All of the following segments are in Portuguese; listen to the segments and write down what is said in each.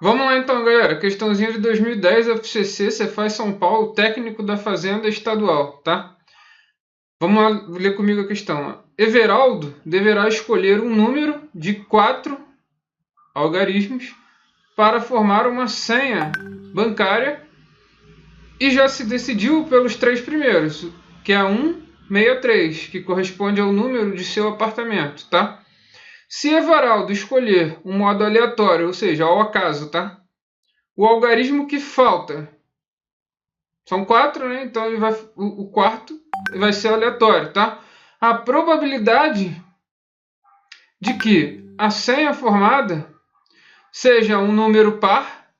Vamos lá então, galera. Questãozinha de 2010, FCC, Cefaz São Paulo, técnico da Fazenda Estadual, tá? Vamos lá ler comigo a questão. Everaldo deverá escolher um número de 4 algarismos para formar uma senha bancária e já se decidiu pelos 3 primeiros, que é 163, que corresponde ao número de seu apartamento, tá? Se Everaldo escolher um modo aleatório, ou seja, ao acaso, tá? O algarismo que falta são 4, né? Então o quarto vai ser aleatório, tá? A probabilidade de que a senha formada seja um número par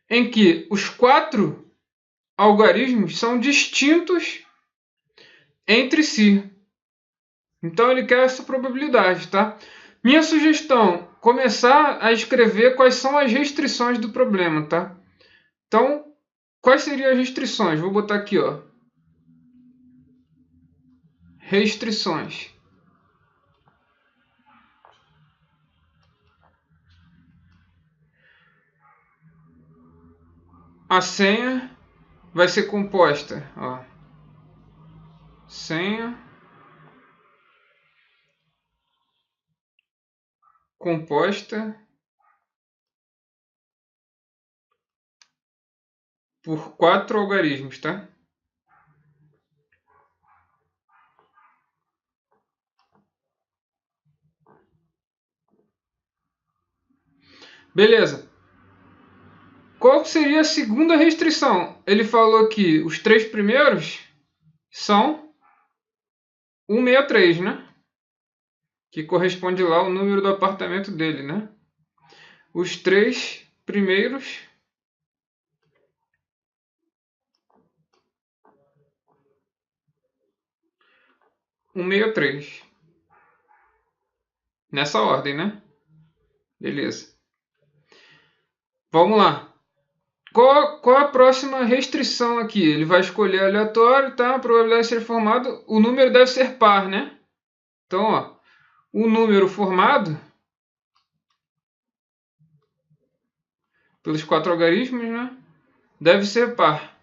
em que os 4 algarismos são distintos entre si. Então ele quer essa probabilidade, tá? Minha sugestão, começar a escrever quais são as restrições do problema, tá? Então, quais seriam as restrições? Vou botar aqui, ó. Restrições. A senha vai ser composta, ó. Senha composta por 4 algarismos, tá? Beleza. Qual seria a segunda restrição? Ele falou que os 3 primeiros são 163, né? Que corresponde lá ao número do apartamento dele, né? Os 3 primeiros um 63. Nessa ordem, né? Beleza. Vamos lá. Qual a próxima restrição aqui? Ele vai escolher aleatório, tá? A probabilidade de ser formado. O número deve ser par, né? Então, ó, o número formado pelos 4 algarismos, né? Deve ser par.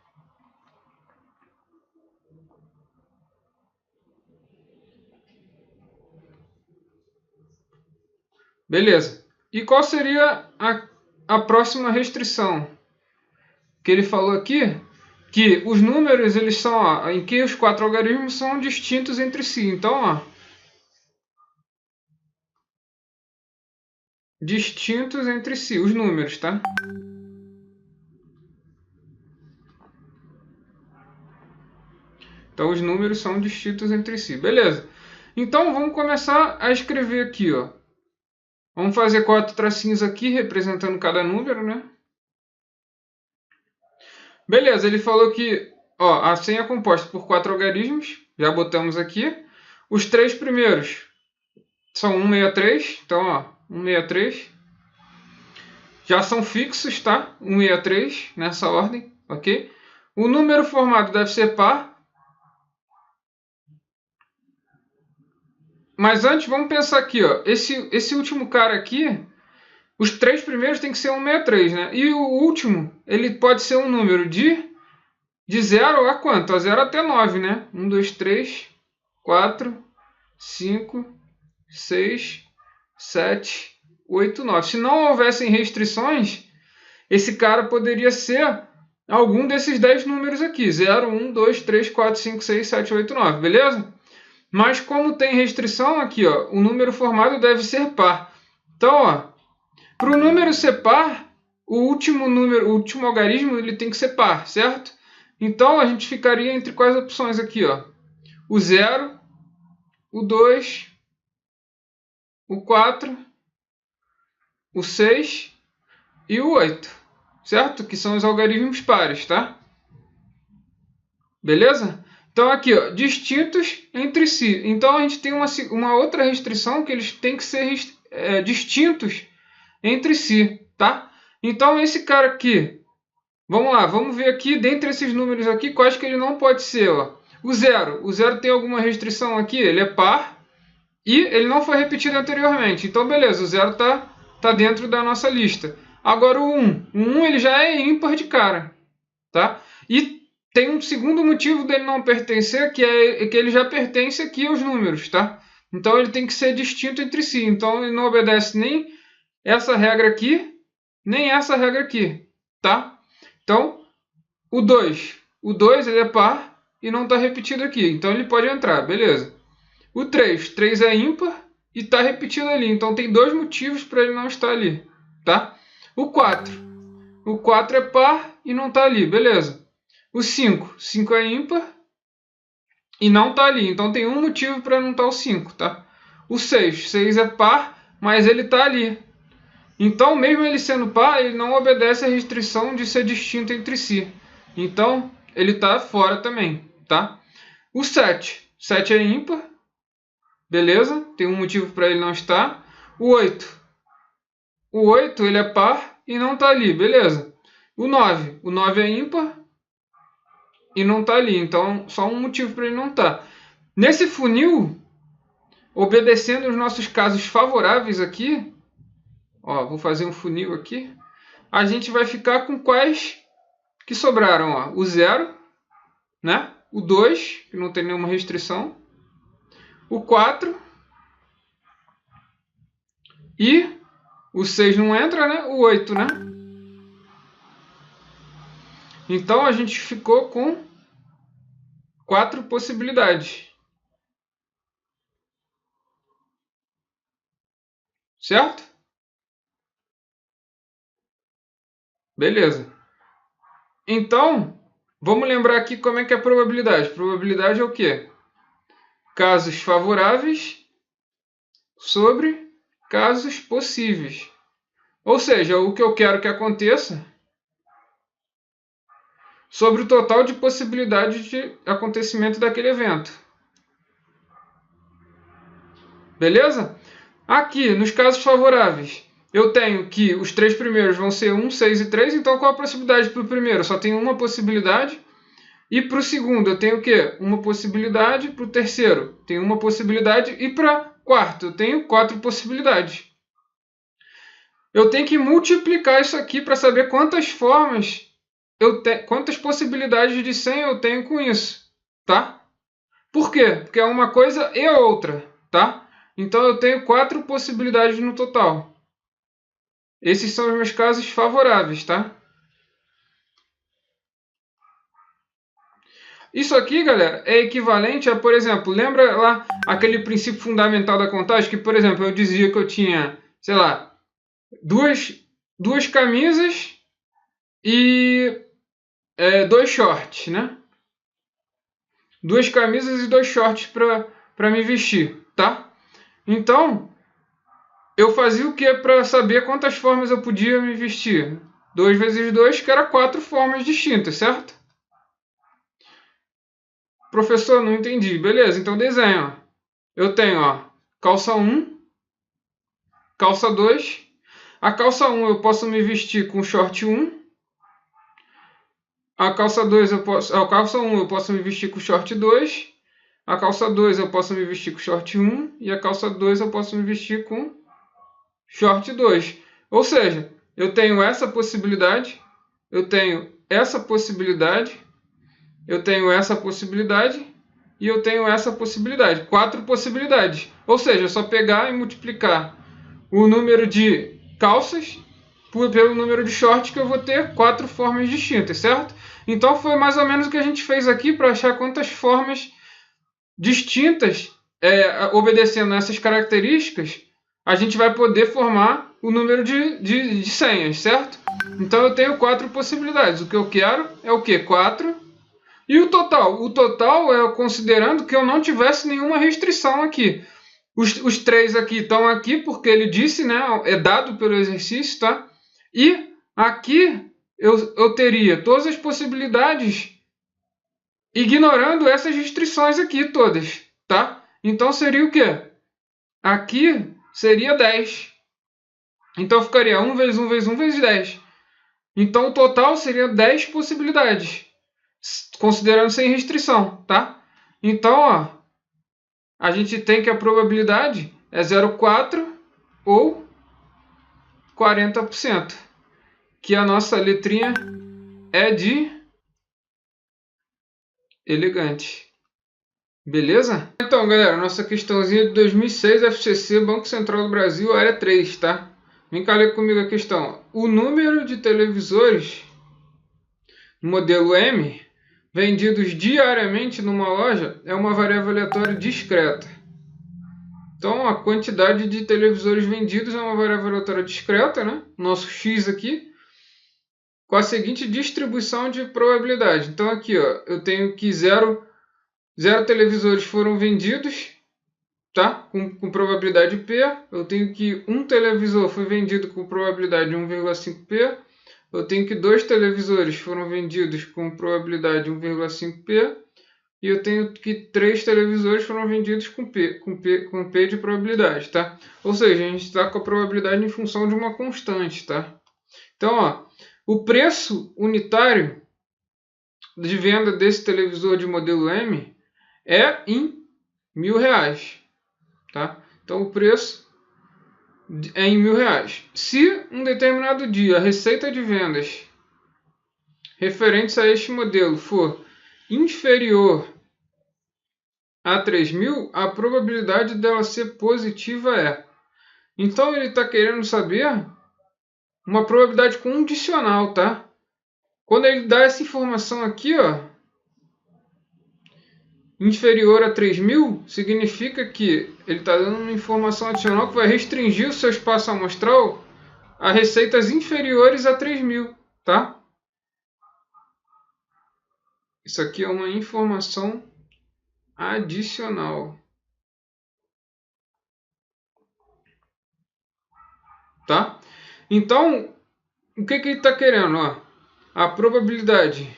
Beleza. E qual seria a próxima restrição? Que ele falou aqui que os números eles são, ó, em que os 4 algarismos são distintos entre si. Então, ó, distintos entre si, os números, tá? Então, os números são distintos entre si. Beleza. Então, vamos começar a escrever aqui, ó. Vamos fazer 4 tracinhos aqui, representando cada número, né? Beleza, ele falou que ó, a senha é composta por 4 algarismos. Já botamos aqui. Os 3 primeiros são 163. Então, ó, 163. Já são fixos, tá? 163, nessa ordem, ok? O número formado deve ser par. Mas antes, vamos pensar aqui, ó. Esse último cara aqui, os 3 primeiros tem que ser 163, né? E o último, ele pode ser um número de 0 a quanto? A 0 até 9, né? 1, 2, 3, 4, 5, 6, 7, 8, 9. Se não houvessem restrições, esse cara poderia ser algum desses 10 números aqui. 0, 1, 2, 3, 4, 5, 6, 7, 8, 9. Beleza? Mas como tem restrição aqui, ó, o número formado deve ser par. Então, ó, para o número ser par, o último algarismo ele tem que ser par, certo? Então a gente ficaria entre quais opções aqui, ó? O 0, o 2, o 4, o 6 e o 8, certo? Que são os algarismos pares, tá? Beleza? Então aqui, ó, distintos entre si. Então a gente tem uma outra restrição que eles têm que ser distintos entre si, tá? Então esse cara aqui, vamos lá, vamos ver aqui, dentre esses números aqui, quais que ele não pode ser, ó. O 0 tem alguma restrição aqui? Ele é par e ele não foi repetido anteriormente. Então beleza, o 0 tá dentro da nossa lista. Agora o 1. O 1 ele já é ímpar de cara. Tá? E tem um segundo motivo dele não pertencer, que é que ele já pertence aqui aos números. Tá? Então ele tem que ser distinto entre si. Então ele não obedece nem essa regra aqui, nem essa regra aqui. Tá? Então, o 2. O 2 ele é par e não está repetido aqui. Então ele pode entrar, beleza. O 3. 3 é ímpar e está repetido ali. Então tem dois motivos para ele não estar ali. Tá? O 4. O 4 é par e não está ali, beleza. O 5. 5 é ímpar e não está ali. Então tem um motivo para não estar o 5. Tá? O 6. 6 é par, mas ele está ali. Então, mesmo ele sendo par, ele não obedece à restrição de ser distinto entre si. Então, ele está fora também, tá? O 7. 7 é ímpar. Beleza? Tem um motivo para ele não estar. O 8. O 8 ele é par e não está ali. Beleza? O 9. O 9 é ímpar e não está ali. Então, só um motivo para ele não estar. Nesse funil, obedecendo os nossos casos favoráveis aqui, ó, vou fazer um funil aqui. A gente vai ficar com quais que sobraram? Ó, o 0, né? O 2, que não tem nenhuma restrição. O 4. E o 6 não entra, né? O 8, né? Então a gente ficou com 4 possibilidades. Certo? Beleza. Então, vamos lembrar aqui como é que é a probabilidade. Probabilidade é o quê? Casos favoráveis sobre casos possíveis. Ou seja, o que eu quero que aconteça sobre o total de possibilidades de acontecimento daquele evento. Beleza? Aqui, nos casos favoráveis, eu tenho que os 3 primeiros vão ser 1, 6 e 3. Então, qual a possibilidade para o primeiro? Só tenho uma possibilidade. E para o segundo, eu tenho o quê? Uma possibilidade. Para o terceiro, tenho uma possibilidade. E para o quarto, eu tenho 4 possibilidades. Eu tenho que multiplicar isso aqui para saber quantas formas quantas possibilidades de 100 eu tenho com isso, tá? Por quê? Porque é uma coisa e outra, tá? Então eu tenho 4 possibilidades no total. Esses são os meus casos favoráveis, tá? Isso aqui, galera, é equivalente a, por exemplo, lembra lá aquele princípio fundamental da contagem que, por exemplo, eu dizia que eu tinha, sei lá, duas camisas e 2 shorts, né? 2 camisas e 2 shorts para me vestir, tá? Então, eu fazia o que para saber quantas formas eu podia me vestir? 2 vezes 2, que era 4 formas distintas, certo? Professor, não entendi. Beleza, então desenho. Ó. Eu tenho calça 1, calça 2. A calça 1 eu posso me vestir com short 1. A calça 2 a calça 1 eu posso me vestir com short 2. A calça 2 eu posso me vestir com short 1. E a calça 2 eu posso me vestir com short 2. Ou seja, eu tenho essa possibilidade, eu tenho essa possibilidade, eu tenho essa possibilidade e eu tenho essa possibilidade. 4 possibilidades. Ou seja, é só pegar e multiplicar o número de calças pelo número de shorts que eu vou ter 4 formas distintas, certo? Então foi mais ou menos o que a gente fez aqui para achar quantas formas distintas, obedecendo essas características, a gente vai poder formar o número de senhas, certo? Então eu tenho 4 possibilidades. O que eu quero é o quê? 4. E o total? O total é considerando que eu não tivesse nenhuma restrição aqui. Os 3 aqui estão aqui porque ele disse, né? É dado pelo exercício, tá? E aqui eu teria todas as possibilidades ignorando essas restrições aqui todas, tá? Então seria o quê? Aqui seria 10. Então ficaria 1 vezes 1 vezes 1 vezes 10. Então o total seria 10 possibilidades, considerando sem restrição, tá? Então, a gente tem que a probabilidade é 0,4 ou 40%. que a nossa letrinha é de elegante. Beleza? Então, galera, nossa questãozinha de 2006, FCC, Banco Central do Brasil, área 3, tá? Vem cá ler comigo a questão. O número de televisores modelo M vendidos diariamente numa loja é uma variável aleatória discreta. Então, a quantidade de televisores vendidos é uma variável aleatória discreta, né? Nosso X aqui, com a seguinte distribuição de probabilidade. Então, aqui, ó, eu tenho que zero televisores foram vendidos, tá? Com probabilidade P. Eu tenho que um televisor foi vendido com probabilidade 1,5P. Eu tenho que 2 televisores foram vendidos com probabilidade 1,5P. E eu tenho que 3 televisores foram vendidos com P de probabilidade, tá? Ou seja, a gente está com a probabilidade em função de uma constante, tá? Então, ó, o preço unitário de venda desse televisor de modelo M é em R$1.000, tá? Então o preço é em R$1.000. Se um determinado dia a receita de vendas referentes a este modelo for inferior a 3.000, a probabilidade dela ser positiva é. Então ele está querendo saber uma probabilidade condicional, tá? Quando ele dá essa informação aqui, ó, inferior a 3.000, significa que ele está dando uma informação adicional que vai restringir o seu espaço amostral a receitas inferiores a 3.000, tá? Isso aqui é uma informação adicional, tá? Então, o que ele está querendo? Ó, a probabilidade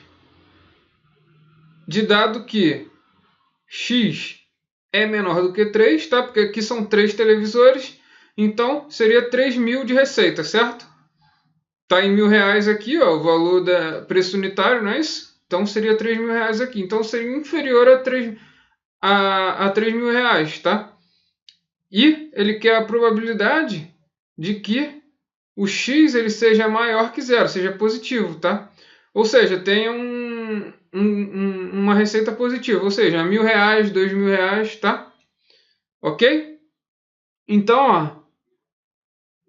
de dado que X é menor do que 3, tá? Porque aqui são 3 televisores, então seria 3.000 de receita, certo? Tá em R$1.000 aqui, ó, o valor da preço unitário, não é isso? Então seria R$3.000 aqui. Então seria inferior a R$3.000, tá? E ele quer a probabilidade de que o X ele seja maior que zero, seja positivo, tá? Ou seja, tenha uma receita positiva, ou seja, R$1.000, R$2.000, tá? Ok? Então, ó,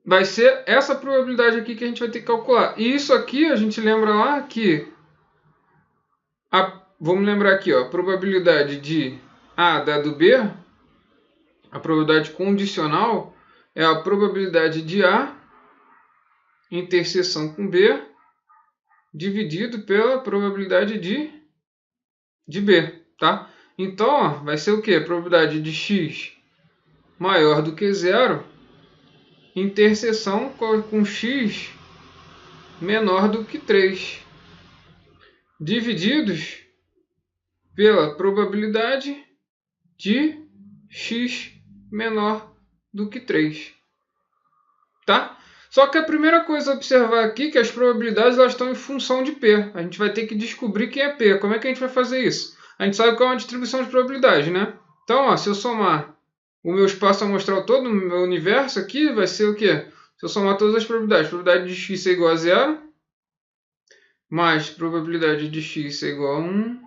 vai ser essa probabilidade aqui que a gente vai ter que calcular. E isso aqui, a gente lembra lá que... vamos lembrar aqui, ó, a probabilidade de A dado B, a probabilidade condicional, é a probabilidade de A interseção com B dividido pela probabilidade de B, tá? Então, ó, vai ser o quê? A probabilidade de X maior do que zero interseção com X menor do que 3, divididos pela probabilidade de X menor do que 3. Tá? Só que a primeira coisa a observar aqui é que as probabilidades elas estão em função de P. A gente vai ter que descobrir quem é P. Como é que a gente vai fazer isso? A gente sabe que é uma distribuição de probabilidade, né? Então, ó, se eu somar o meu espaço amostral todo, o meu universo aqui, vai ser o quê? Se eu somar todas as probabilidades, probabilidade de x ser igual a 0, mais probabilidade de x ser igual a 1,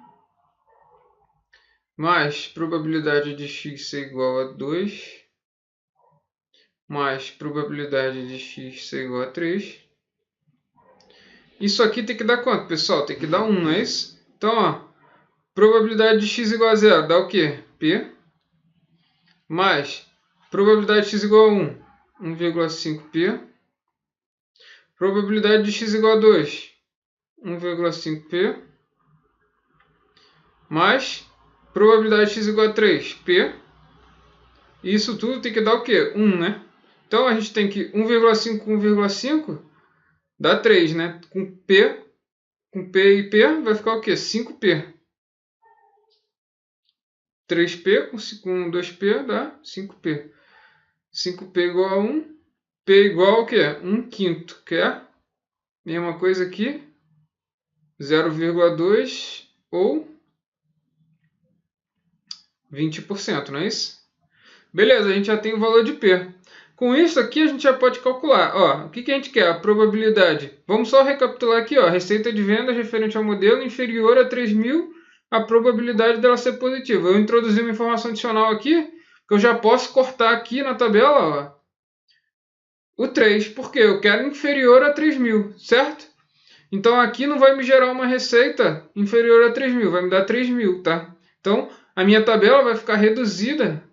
mais probabilidade de x ser igual a 2, mais probabilidade de x ser igual a 3. Isso aqui tem que dar quanto, pessoal? Tem que dar 1, não é isso? Então, ó, probabilidade de x igual a 0 dá o quê? P. Mais probabilidade de x igual a 1, 1,5P. Probabilidade de x igual a 2, 1,5P. Mais probabilidade de x igual a 3, P. E isso tudo tem que dar o quê? 1, né? Então a gente tem que 1,5 com 1,5 dá 3, né? Com P e P vai ficar o quê? 5P. 3P com 2P dá 5P. 5P igual a 1. P igual ao quê? 1 quinto, que é a mesma coisa aqui. 0,2 ou 20%, não é isso? Beleza, a gente já tem o valor de P. Com isso aqui a gente já pode calcular. Ó, o que a gente quer? A probabilidade. Vamos só recapitular aqui. Ó, receita de vendas referente ao modelo inferior a 3.000, a probabilidade dela ser positiva. Eu introduzi uma informação adicional aqui, que eu já posso cortar aqui na tabela, ó, o 3, porque eu quero inferior a 3.000, certo? Então aqui não vai me gerar uma receita inferior a 3.000, vai me dar 3.000, tá? Então a minha tabela vai ficar reduzida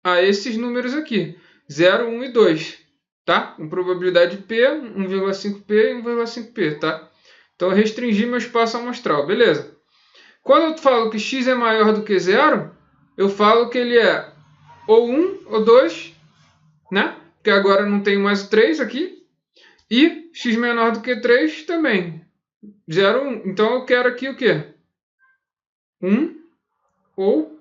a esses números aqui, 0, 1 e 2, tá? Com probabilidade P, 1,5P e 1,5P, tá? Então eu restringi meu espaço amostral, beleza? Quando eu falo que x é maior do que 0, eu falo que ele é ou 1 ou 2, né? Porque agora não tenho mais o 3 aqui. E x menor do que 3 também. 0, 1. Então eu quero aqui o quê? 1 ou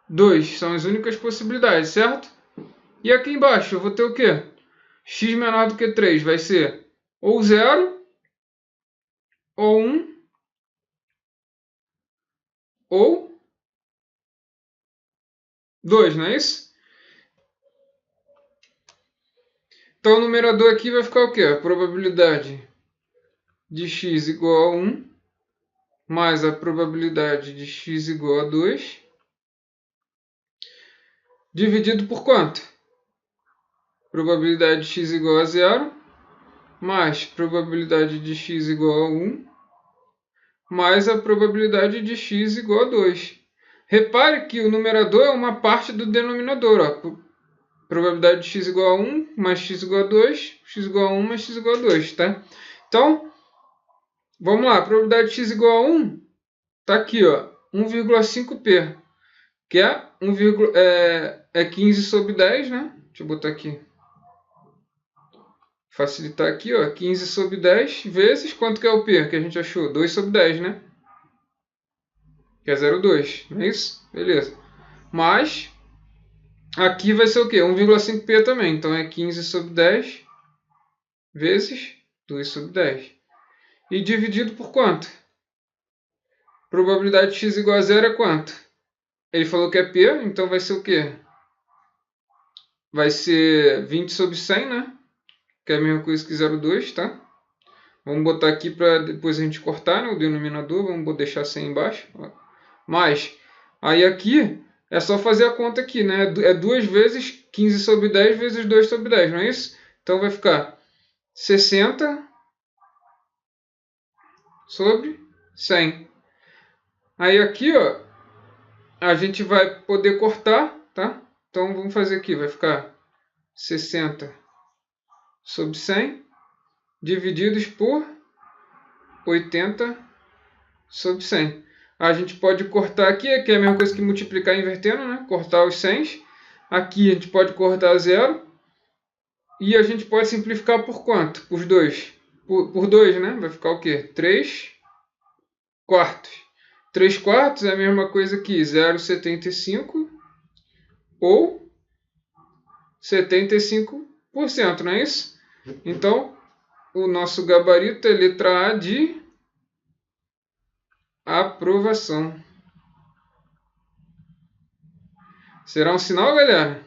2. São as únicas possibilidades, certo? E aqui embaixo eu vou ter o quê? X menor do que 3 vai ser ou 0, ou 1, ou 2, não é isso? Então o numerador aqui vai ficar o quê? A probabilidade de x igual a 1 mais a probabilidade de x igual a 2 dividido por quanto? Probabilidade de x igual a 0 mais probabilidade de x igual a 1 mais a probabilidade de x igual a 2. Repare que o numerador é uma parte do denominador. Ó. Probabilidade de x igual a 1 mais x igual a 2, x igual a 1 mais x igual a 2. Tá? Então, vamos lá. A probabilidade de x igual a 1 está aqui, 1,5p, que é 15 sobre 10, né? Deixa eu botar aqui. Facilitar aqui, 15 sobre 10 vezes, quanto que é o P que a gente achou? 2 sobre 10, né? Que é 0,2, não é isso? Beleza. Mas, aqui vai ser o quê? 1,5P também. Então, é 15 sobre 10 vezes 2 sobre 10. E dividido por quanto? Probabilidade de x igual a 0 é quanto? Ele falou que é P, então vai ser o quê? Vai ser 20 sobre 100, né? Que é a mesma coisa que 0,2, tá? Vamos botar aqui para depois a gente cortar, né, o denominador. Vamos deixar 100 embaixo. Mas, aí aqui é só fazer a conta aqui, né? É 2 vezes 15 sobre 10 vezes 2 sobre 10, não é isso? Então vai ficar 60 sobre 100. Aí aqui, a gente vai poder cortar, tá? Então vamos fazer aqui, vai ficar 60 sobre 100 divididos por 80 sobre 100. A gente pode cortar aqui, que é a mesma coisa que multiplicar invertendo, né? Cortar os 100. Aqui a gente pode cortar 0. E a gente pode simplificar por quanto? Por 2. Por 2, né? Vai ficar o quê? 3 quartos. 3 quartos é a mesma coisa que 0,75 ou 75%, não é isso? Então, o nosso gabarito é letra A de aprovação. Será um sinal, galera?